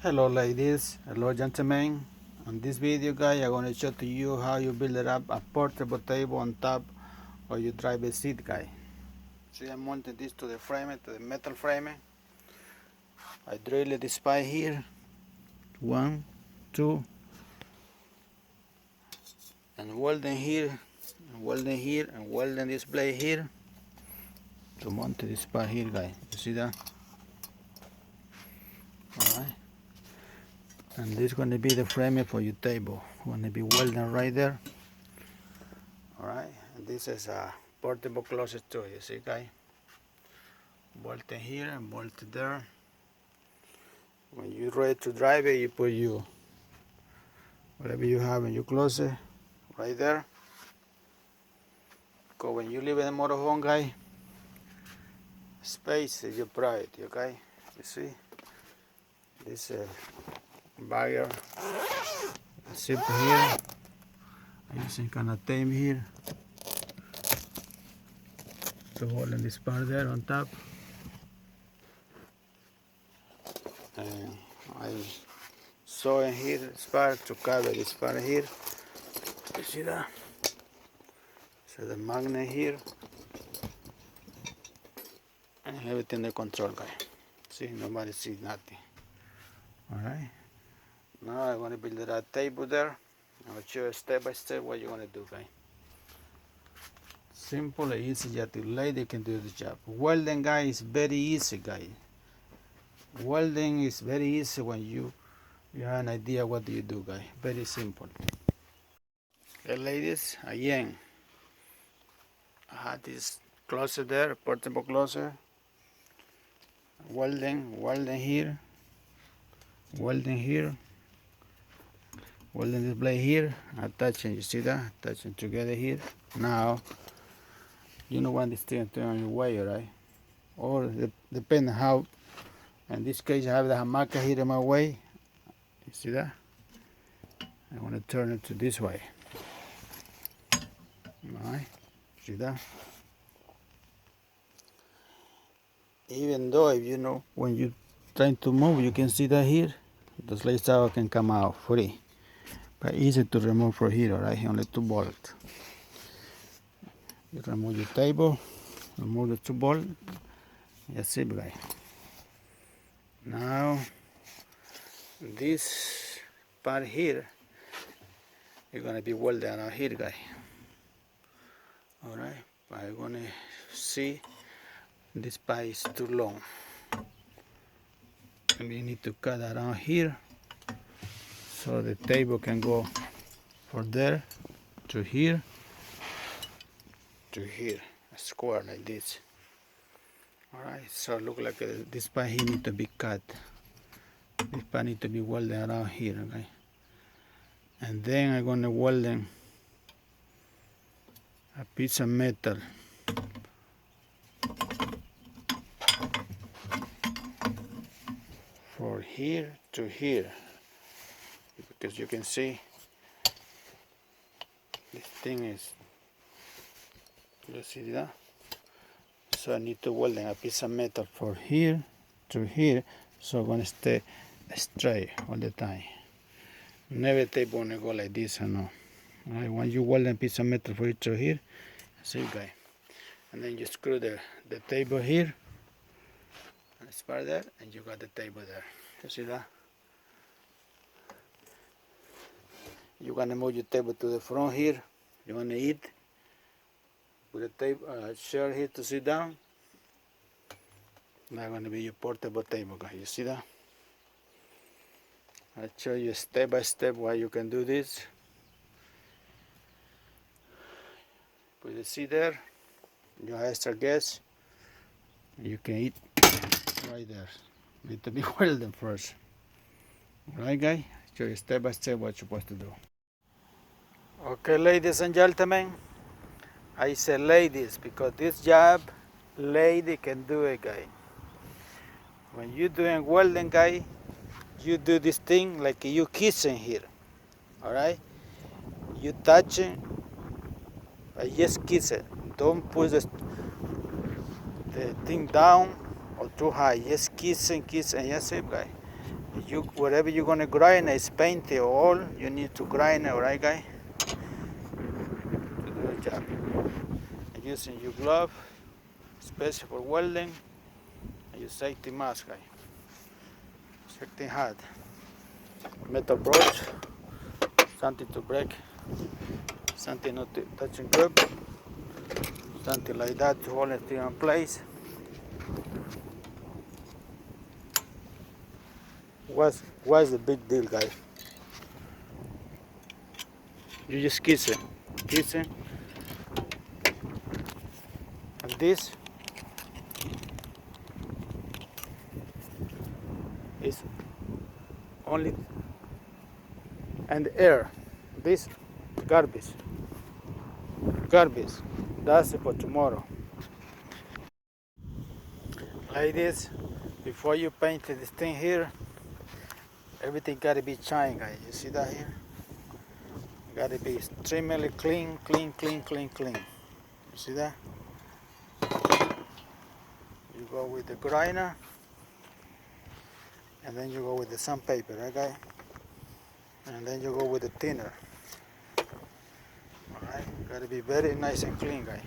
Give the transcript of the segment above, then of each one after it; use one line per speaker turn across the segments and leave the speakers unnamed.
Hello ladies, hello gentlemen. On this video guys, I'm going to show to you how you build up a portable table on top of your driver's seat guy. See, I mounted this to the frame, to the metal frame. I drilled this pipe here, 1, 2, and welding here, and welding here, and welding this blade here to mount this pipe here guys. You see that? Alright. And this is going to be the frame for your table. Going to be welding right there. Alright, and this is a portable closet too, you see guys. Bolt here and bolt there. When you're ready to drive it, you put you whatever you have in your closet right there. Because when you live in a motorhome guy, space is your priority, okay? You see? This barrier zip here. I'm using kind of tape here to hold in this part there on top. And I sew in here this part to cover this part here. You see that? So the magnet here and everything under control guy. See, nobody sees nothing. Alright. Now I want to build that table there. I'll show you step by step what you're going to do guys. Simple and easy, just a lady can do the job. Welding guy is very easy guy. Welding is very easy when you have an idea what do you do guy. Very simple. Okay ladies, again I had this closet there, portable closet. Welding here, welding here, welding this blade here, attaching, you see that? Attaching together here. Now you know when this thing turn on your way, right? Or depending how. In this case, I have the hamaka here in my way. You see that? I want to turn it to this way. Alright, see that? Even though, if you know, when you're trying to move, you can see that here. The slide tower can come out free. But easy to remove from here, alright? Only 2 bolts. You remove your table, remove the 2 bolts. That's it, guys. Now this part here is gonna be welded around here guys. Alright, I'm gonna see this part is too long and we need to cut around here so the table can go from there to here to here, a square like this. Alright, so look like this part here need to be cut. This part need to be welded around here, okay? And then I'm gonna weld a piece of metal from here to here, because you can see this thing is, you see that? So I need to weld a piece of metal from here to here, so I'm gonna stay straight all the time. Never table gonna go like this, I know. Alright, when you weld a piece of metal from here to here, see guys, and then you screw the table here, and it's part there, and you got the table there. You see that? You're gonna move your table to the front here. You wanna eat. Put a table, chair here to sit down. Now going to be your portable table, guys. You see that? I'll show you step by step why you can do this. Put the seat there. You have extra gas. You can eat right there. Need to be welded first. Alright, guys? Show you step by step what you're supposed to do. Okay, ladies and gentlemen. I say ladies because this job, lady can do it, guy. When you're doing welding, guy, you do this thing like you kissing here, all right? You touching, just kiss it. Don't push the thing down or too high. Just kiss and kiss and just it, guy. whatever you're gonna grind is painted all. You need to grind it, alright, guys? To do the job. Using your glove, especially for welding, and your safety mask, guys. Safety hat, metal brush, something to break, something not to touch and grip, something like that to hold it in place. What's the big deal, guys? You just kiss it, and this is only and air. This garbage. That's for tomorrow. Ladies, before you paint this thing here, everything gotta be shine, guys. You see that here? Gotta be extremely clean. You see that? You go with the grinder, and then you go with the sandpaper, right, guys? And then you go with the thinner. Alright, gotta be very nice and clean, guys.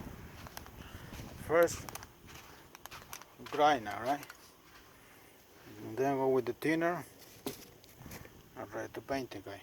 First, grind, alright? And then go with the thinner. Alright, to paint it, guys.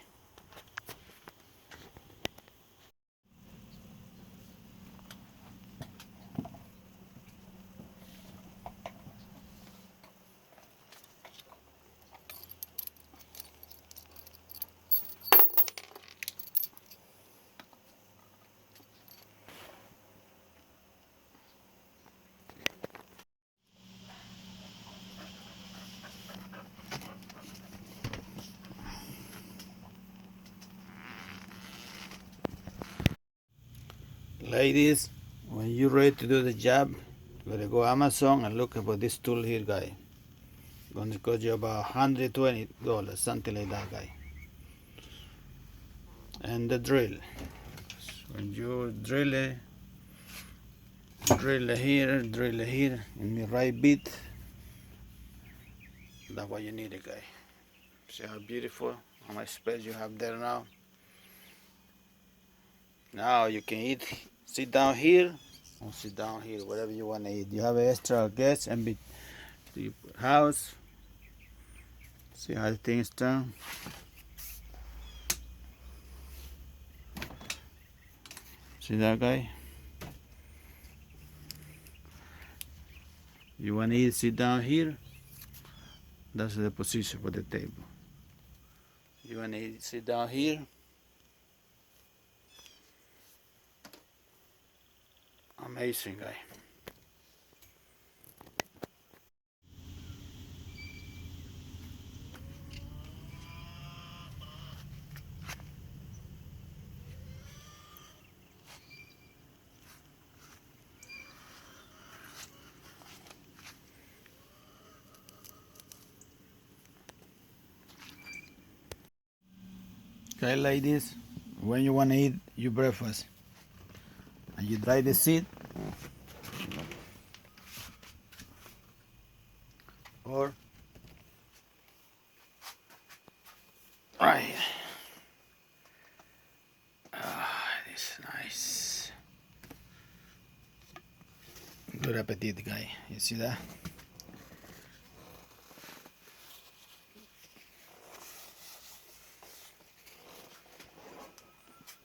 Ladies, when you're ready to do the job, you gotta go Amazon and look for this tool here, guy. Gonna cost you about $120, something like that, guy. And the drill. When you drill it here, in the right bit. That's what you need, guy. See how beautiful, how much space you have there now. Now you can eat. Sit down here, or sit down here, whatever you want to eat. You have an extra gas and be to your house. See how things done. See that, guy? You want to eat, sit down here. That's the position for the table. You want to eat, sit down here. Amazing, guy. Okay, ladies, when you want to eat your breakfast and you dry the seed, or right, this is nice. Good appetite, guy. You see that?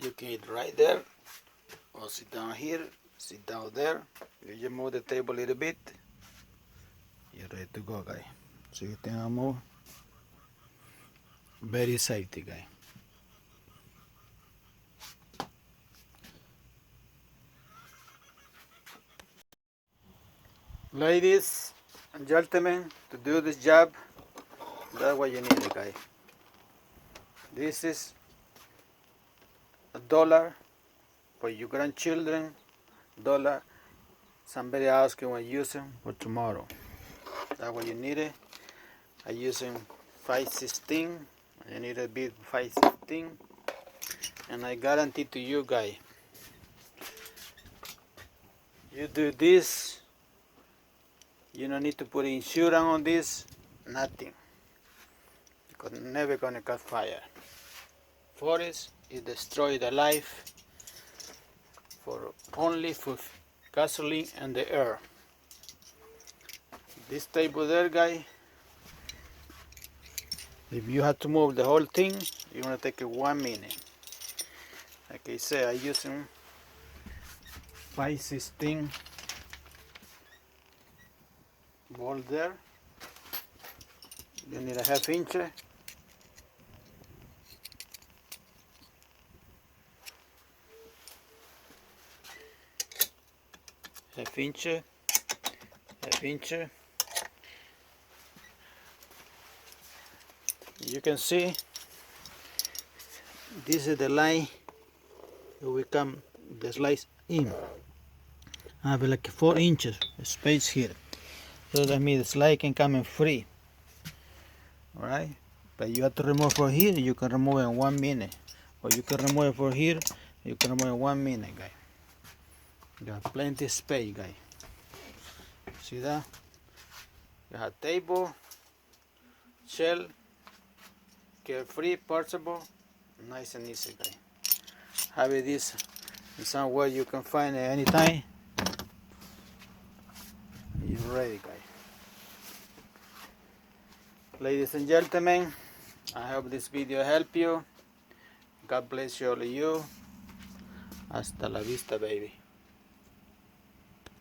You can eat right there, or sit down here, sit down there. You just move the table a little bit. You're ready to go, guy. So you think I move? Very safety, guy. Ladies and gentlemen, to do this job, that's what you need, guy. This is $1 for your grandchildren, $1 somebody else can use them for tomorrow. That's what you need it. I use them 5/16. You need a bit 5/16, and I guarantee to you, guys, you do this, you don't need to put insurance on this, nothing. because never gonna catch fire. Forest is destroyed alive for only for gasoline and the air. This table there, guys, if you have to move the whole thing, you're gonna take 1 minute. Like I said, I'm using 5/16 WELDER. You need a 1/2 inch. Half inch. You can see this is the line that we come the slice in. I have like 4 inches space here, so that means the slice can come in free. Alright, but you have to remove from here. You can remove in 1 minute, or you can remove it from here. You can remove in 1 minute, guys. You have plenty of space, guys. See that? You have table, shell, Carefree, portable, nice and easy, guys. Have this in somewhere you can find it anytime. You're ready, guys. Ladies and gentlemen, I hope this video helped you. God bless you all of you. Hasta la vista, baby.